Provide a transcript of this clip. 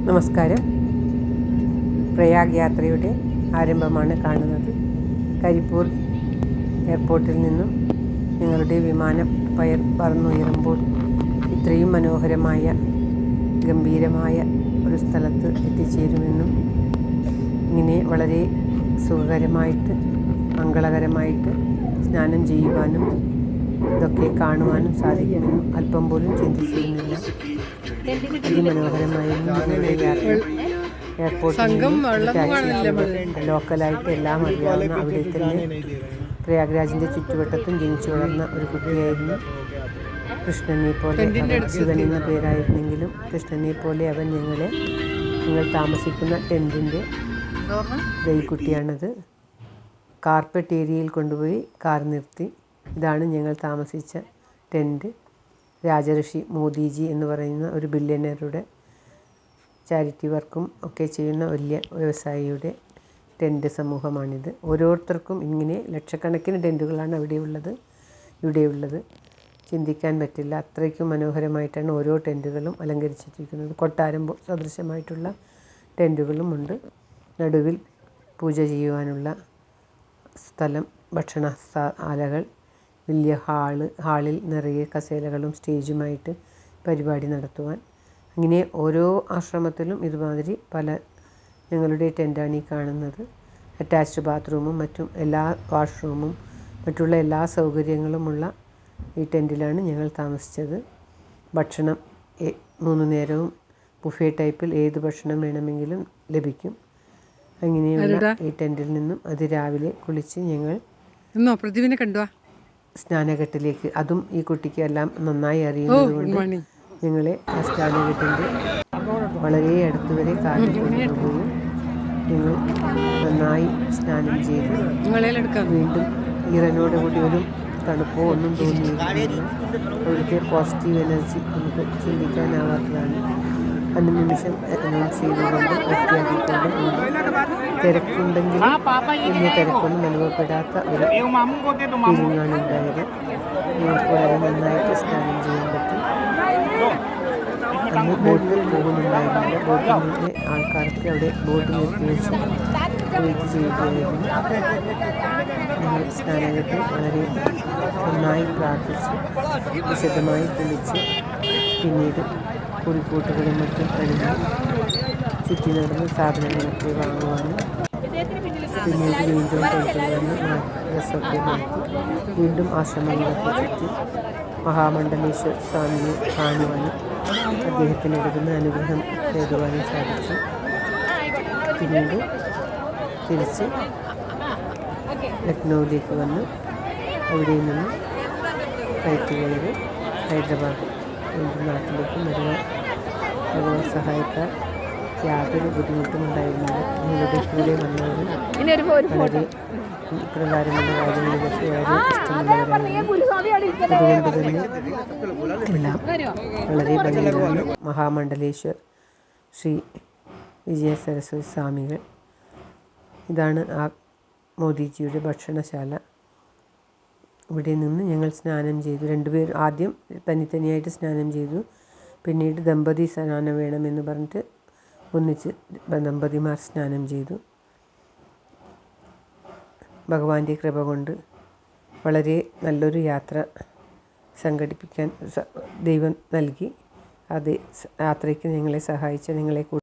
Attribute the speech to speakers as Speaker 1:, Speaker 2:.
Speaker 1: നമസ്കാരം. പ്രയാഗ് യാത്രയുടെ ആരംഭമാണ് കാണുന്നത്. കരിപ്പൂർ എയർപോർട്ടിൽ നിന്നും ഞങ്ങളുടെ വിമാനം പറന്നുയരുമ്പോൾ ഇത്രയും മനോഹരമായ ഗംഭീരമായ ഒരു സ്ഥലത്ത് എത്തിച്ചേരുമെന്നും ഇങ്ങനെ വളരെ സുഖകരമായിട്ട് മംഗളകരമായിട്ട് സ്നാനം ചെയ്യുവാനും ഇതൊക്കെ കാണുവാനും സാധിക്കുമെന്നും അല്പം പോലും ചിന്തിച്ചിരുന്നില്ല. അതിമനോഹരമായ ഞങ്ങളുടെ യാത്ര എയർപോർട്ടിൽ ലോക്കലായിട്ട് എല്ലാം അറിയാവുന്ന അവിടെ തന്നെ പ്രയാഗ്രാജിൻ്റെ ചുറ്റുവട്ടത്തും ജനിച്ചു വളർന്ന ഒരു കുട്ടിയായിരുന്നു. കൃഷ്ണനെ പോലെ ശിവൻ എന്ന പേരായിരുന്നെങ്കിലും കൃഷ്ണനെ പോലെ അവൻ ഞങ്ങൾ താമസിക്കുന്ന ടെൻറ്റിൻ്റെ കുട്ടിയാണത്. കാർപ്പറ്റ് ഏരിയയിൽ കൊണ്ടുപോയി കാർ നിർത്തി. ഇതാണ് ഞങ്ങൾ താമസിച്ച ടെൻറ്റ്. രാജഋഷി മോദിജി എന്ന് പറയുന്ന ഒരു ബില്യനറുടെ ചാരിറ്റി വർക്കും ഒക്കെ ചെയ്യുന്ന വലിയ വ്യവസായിയുടെ ടെൻറ്റ് സമൂഹമാണിത്. ഓരോരുത്തർക്കും ഇങ്ങനെ ലക്ഷക്കണക്കിന് ടെൻറ്റുകളാണ് ഇവിടെയുള്ളത്. ചിന്തിക്കാൻ പറ്റില്ല, അത്രയ്ക്കും മനോഹരമായിട്ടാണ് ഓരോ ടെൻറ്റുകളും അലങ്കരിച്ചിരിക്കുന്നത്. കൊട്ടാരം സദൃശമായിട്ടുള്ള ടെൻറ്റുകളും ഉണ്ട്. നടുവിൽ പൂജ ചെയ്യുവാനുള്ള സ്ഥലം, ഭക്ഷണശാലകൾ, വലിയ ഹാളിൽ നിറയെ കസേരകളും സ്റ്റേജുമായിട്ട് പരിപാടി നടത്തുവാൻ. അങ്ങനെ ഓരോ ആശ്രമത്തിലും ഇതുമാതിരി ഞങ്ങളുടെ ടെൻറ്റാണ് ഈ കാണുന്നത്. അറ്റാച്ച്ഡ് ബാത്റൂമും മറ്റും എല്ലാ വാഷ്റൂമും മറ്റുള്ള എല്ലാ സൗകര്യങ്ങളുമുള്ള ഈ ടെൻറ്റിലാണ് ഞങ്ങൾ താമസിച്ചത്. ഭക്ഷണം 3 നേരവും ബുഫേ ടൈപ്പിൽ ഏത് ഭക്ഷണം വേണമെങ്കിലും ലഭിക്കും. അങ്ങനെയുള്ള ഈ ടെൻറ്റിൽ നിന്നും അതിരാവിലെ കുളിച്ച് ഞങ്ങൾ
Speaker 2: പ്രതിവിനെ കണ്ടുവാ
Speaker 1: സ്നാനഘട്ടിലേക്ക്, അതും ഈ കുട്ടിക്ക് എല്ലാം നന്നായി അറിയുന്നതുകൊണ്ട് ഞങ്ങളെ ആ സ്നാനഘട്ടിൻ്റെ വളരെ അടുത്തുവരെ കാറിൽ കൊണ്ടുപോവുകയും ഞങ്ങൾ നന്നായി സ്നാനം ചെയ്ത് വീണ്ടും ഈറനോടുകൂടി ഒരു തണുപ്പോ ഒന്നും തോന്നിയിരുന്നില്ല. അവിടുത്തെ പോസിറ്റീവ് എനർജി നമുക്ക് ചിന്തിക്കാനാവാത്തതാണ്. അനുനിമിഷം അനൗൺസ് ചെയ്തുകൊണ്ട് വൃത്തിയാക്കിക്കൊണ്ട് തിരക്കുണ്ടെങ്കിൽ വലിയ തിരക്കൊന്നും അനുഭവപ്പെടാത്ത ഒരു ഫീലിംഗാണ് ഉണ്ടായത്. ഞങ്ങൾക്ക് വളരെ നന്നായിട്ട് സ്നാനം ചെയ്യാൻ പറ്റി. അന്ന് ബോട്ടിൽ പോകുന്നുണ്ടായിരുന്നില്ല. ബോട്ടിൻ്റെ ആൾക്കാർക്ക് അവിടെ ബോട്ട് നിർത്തി വെച്ച് വെയിറ്റ് ചെയ്യുകയായിരുന്നു. ഞങ്ങൾ സ്നാനഘട്ടിൽ വളരെ നന്നായി പ്രാർത്ഥിച്ച് വിശദമായി കുളിച്ച് പിന്നീട് കുറിക്കൂട്ടുകളും മറ്റും കഴിഞ്ഞ് ചുറ്റി നടന്ന് സാധനങ്ങളൊക്കെ വാങ്ങുവാനും പിന്നീട് വീണ്ടും ടെൻറ്റിൽ ഡ്രസ്സൊക്കെ മാറ്റി വീണ്ടും ആശ്രമങ്ങളൊക്കെ ചുറ്റി മഹാമണ്ഡലേശ്വർ സ്വാമിയെ കാണുവാനും അദ്ദേഹത്തിന് എടുക്കുന്ന അനുഗ്രഹം നേടുവാനും സാധിച്ചു. പിന്നീട് തിരിച്ച് ലക്നൗവിലേക്ക് വന്ന് അവിടെ നിന്ന് ഫ്ലൈറ്റ് കയറി ഹൈദരാബാദ് വീണ്ടും നാട്ടിലേക്ക് വരുവാൻ ഭഗവാൻ സഹായിക്കാൻ യാതൊരു ബുദ്ധിമുട്ടും ഉണ്ടായിരുന്നില്ല. ഞങ്ങളുടെ കൂടെ വന്നവരും വളരെ പ്രകാരമുള്ള കാര്യങ്ങളിലൊക്കെ വളരെ ഇഷ്ടമുള്ളവരായിരുന്നു. അതുകൊണ്ട് തന്നെ എല്ലാം വളരെ ഭംഗിയാണ്. മഹാമണ്ഡലേശ്വർ ശ്രീ വിജയ സരസ്വതി സ്വാമികൾ, ഇതാണ് ആ മോദിജിയുടെ ഭക്ഷണശാല. ഇവിടെ നിന്ന് ഞങ്ങൾ സ്നാനം ചെയ്തു. 2 പേർ ആദ്യം തനിയായിട്ട് സ്നാനം ചെയ്തു. പിന്നീട് ദമ്പതി സ്നാനം വേണമെന്ന് പറഞ്ഞിട്ട് ഒന്നിച്ച് ദമ്പതിമാർ സ്നാനം ചെയ്തു. ഭഗവാന്റെ കൃപ കൊണ്ട് വളരെ നല്ലൊരു യാത്ര സംഘടിപ്പിക്കാൻ ദൈവം നൽകി. അത് യാത്രയ്ക്ക് ഞങ്ങളെ സഹായിച്ച